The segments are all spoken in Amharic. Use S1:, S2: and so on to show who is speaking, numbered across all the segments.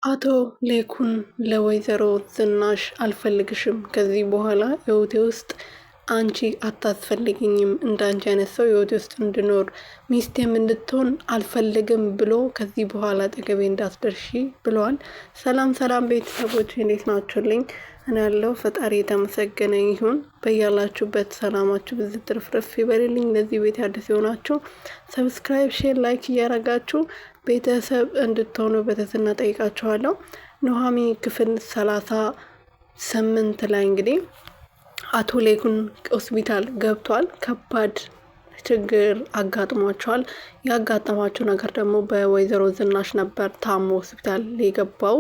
S1: አቶ ሌኩን ለወይዘሮ ዝናሽ አልፈልግሽም፣ ከዚህ በኋላ ህይወቴ ውስጥ አንቺ አታስፈልግኝም፣ እንዳንቺ አይነት ሰው ህይወቴ ውስጥ እንድኖር ሚስቴም እንድትሆን አልፈልግም ብሎ ከዚህ በኋላ አጠገቤ እንዳትደርሺ ብለዋል። ሰላም ሰላም ቤተሰቦች እንዴት ናችሁልኝ? እኔ ያለው ፈጣሪ የተመሰገነ ይሁን። በያላችሁበት ሰላማችሁ ብዙ ትርፍርፍ ይበልልኝ። ለዚህ ቤት አዲስ የሆናችሁ ሰብስክራይብ፣ ሼር፣ ላይክ እያረጋችሁ ቤተሰብ እንድትሆኑ በትህትና ጠይቃችኋለሁ። ኑሃሚ ክፍል 38 ላይ እንግዲህ አቶ ሌኩን ሆስፒታል ገብቷል። ከባድ ችግር አጋጥሟቸዋል። ያጋጠማቸው ነገር ደግሞ በወይዘሮ ዝናሽ ነበር ታሞ ሆስፒታል የገባው።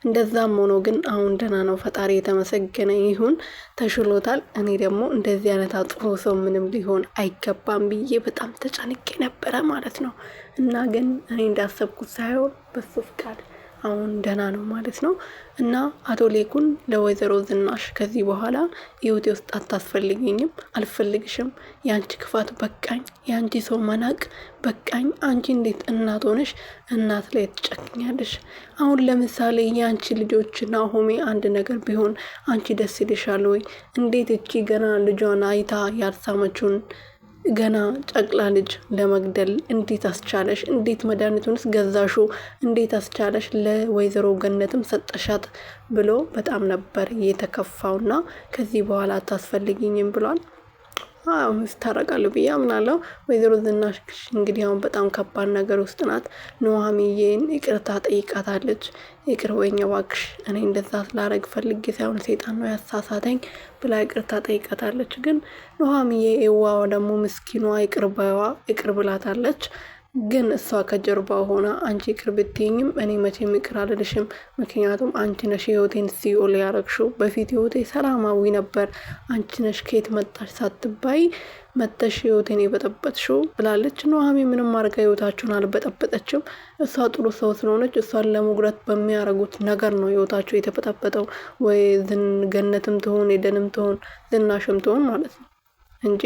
S1: እንደዛም ሆኖ ግን አሁን ደህና ነው። ፈጣሪ የተመሰገነ ይሁን፣ ተሽሎታል። እኔ ደግሞ እንደዚህ አይነት አጥፎ ሰው ምንም ሊሆን አይገባም ብዬ በጣም ተጨንቄ ነበረ ማለት ነው። እና ግን እኔ እንዳሰብኩት ሳይሆን በሱ ፍቃድ አሁን ደህና ነው ማለት ነው። እና አቶ ሌኩን ለወይዘሮ ዝናሽ ከዚህ በኋላ ህይወቴ ውስጥ አታስፈልገኝም፣ አልፈልግሽም፣ የአንቺ ክፋት በቃኝ፣ የአንቺ ሰው መናቅ በቃኝ። አንቺ እንዴት እናት ሆነሽ እናት ላይ ትጨክኛለሽ? አሁን ለምሳሌ የአንቺ ልጆች ናሆሜ አንድ ነገር ቢሆን አንቺ ደስ ይልሻል ወይ? እንዴት እቺ ገና ልጇን አይታ ያልሳመችውን ገና ጨቅላ ልጅ ለመግደል እንዴት አስቻለሽ? እንዴት መድኃኒቱንስ ገዛሹ? እንዴት አስቻለሽ? ለወይዘሮ ገነትም ሰጠሻት ብሎ በጣም ነበር የተከፋውና ከዚህ በኋላ አታስፈልጊኝም ብሏል። ይታረቃሉ ብዬ አምናለሁ። ወይዘሮ ዝናሽ እንግዲህ አሁን በጣም ከባድ ነገር ውስጥ ናት። ኑሃሚዬን ይቅርታ ጠይቃታለች። ይቅር በይኝ እባክሽ፣ እኔ እንደዛ ስላረግ ፈልጌ ሳይሆን ሰይጣን ነው ያሳሳተኝ ብላ ይቅርታ ጠይቃታለች። ግን ኑሃሚዬ የዋዋ ደግሞ ምስኪኗ ይቅር ብላታለች። ግን እሷ ከጀርባ ሆና አንቺ ይቅር ብትይኝም እኔ መቼም ይቅር አልልሽም፣ ምክንያቱም አንቺ ነሽ ህይወቴን ሲኦል ያረግሽው። በፊት ህይወቴ ሰላማዊ ነበር፣ አንቺ ነሽ ከየት መጣሽ ሳትባይ መተሽ ህይወቴን የበጠበጥሽው ብላለች። ኑሃሚ ምንም አድርጋ ህይወታቸውን አልበጠበጠችም። እሷ ጥሩ ሰው ስለሆነች እሷን ለመጉዳት በሚያረጉት ነገር ነው ህይወታቸው የተበጠበጠው። ወይ ገነትም ትሆን ኤደንም ትሆን ዝናሽም ትሆን ማለት ነው እንጂ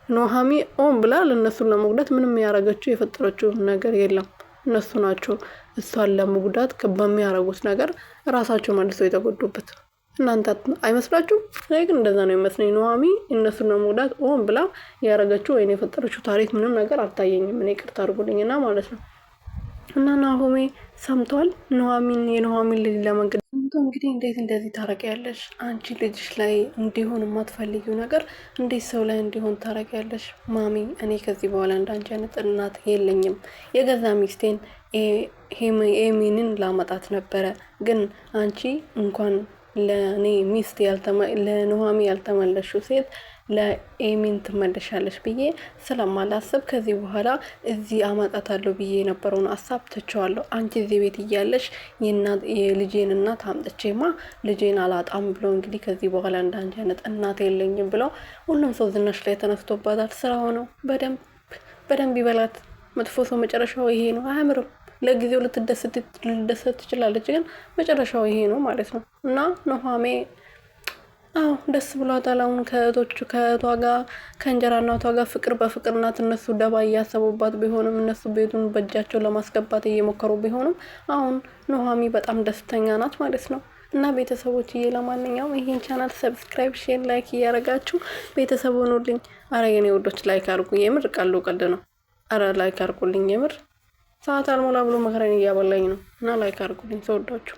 S1: ኑሃሚ ኦን ብላ ለነሱን ለመጉዳት ምንም ያረጋቸው የፈጠረችው ነገር የለም። እነሱ ናቸው እሷን ለመጉዳት በሚያረጉት ነገር ራሳቸው መልሰው የተጎዱበት። እናንተ አይመስላችሁም? እኔ ግን እንደዛ ነው የሚመስለኝ። ኑሃሚ እነሱን ለመጉዳት ኦን ብላ ያረጋቸው ወይ የፈጠረችው ታሪክ ምንም ነገር አልታየኝም። እኔ ይቅርታ አድርጉልኝና ማለት ነው። እና ናሆሜ ሰምቷል። የኑሃሚን ልጅ ለመግደል እንግዲህ እንዴት እንደዚህ ታረቂያለሽ? አንቺ ልጅሽ ላይ እንዲሆን የማትፈልጊው ነገር እንዴት ሰው ላይ እንዲሆን ታረቂያለሽ? ማሚ፣ እኔ ከዚህ በኋላ እንዳንቺ አይነት እናት የለኝም። የገዛ ሚስቴን ኤሚንን ላመጣት ነበረ፣ ግን አንቺ እንኳን ለእኔ ሚስት ለኑሃሚ ያልተመለሽው ሴት ለኤሚን ትመለሻለሽ ብዬ ስለማላስብ ከዚህ በኋላ እዚህ አመጣታለሁ ብዬ የነበረውን ሀሳብ ትቼዋለሁ። አንቺ እዚህ ቤት እያለሽ የልጄን እናት አምጥቼማ ልጄን አላጣም ብሎ እንግዲህ ከዚህ በኋላ እንዳንቺ አይነት እናት የለኝም ብለው ሁሉም ሰው ዝናሽ ላይ ተነስቶባታል። ስራ ሆነው በደንብ ይበላት። መጥፎ ሰው መጨረሻው ይሄ ነው። አያምርም። ለጊዜው ልትደሰት ትችላለች፣ ግን መጨረሻው ይሄ ነው ማለት ነው። እና ኑሃሜ ደስ ብሏታል። አሁን ከእህቷ ጋር ከእንጀራ እናቷ ጋር ፍቅር በፍቅር ናት። እነሱ ደባ እያሰቡባት ቢሆንም እነሱ ቤቱን በእጃቸው ለማስገባት እየሞከሩ ቢሆንም አሁን ኑሃሚ በጣም ደስተኛ ናት ማለት ነው። እና ቤተሰቦች ለማንኛውም ይሄን ቻናል ሰብስክራይብ፣ ሼር፣ ላይክ እያረጋችሁ ቤተሰብ ሆኑልኝ። አረ የኔ ውዶች ላይክ አርጉ። የምር ቀልድ ነው። አረ ላይክ አርጉልኝ። የምር ሰዓት አልሞላ ብሎ መከራን እያበላኝ ነው። እና ላይክ አርጉልኝ። ሰወዳችሁ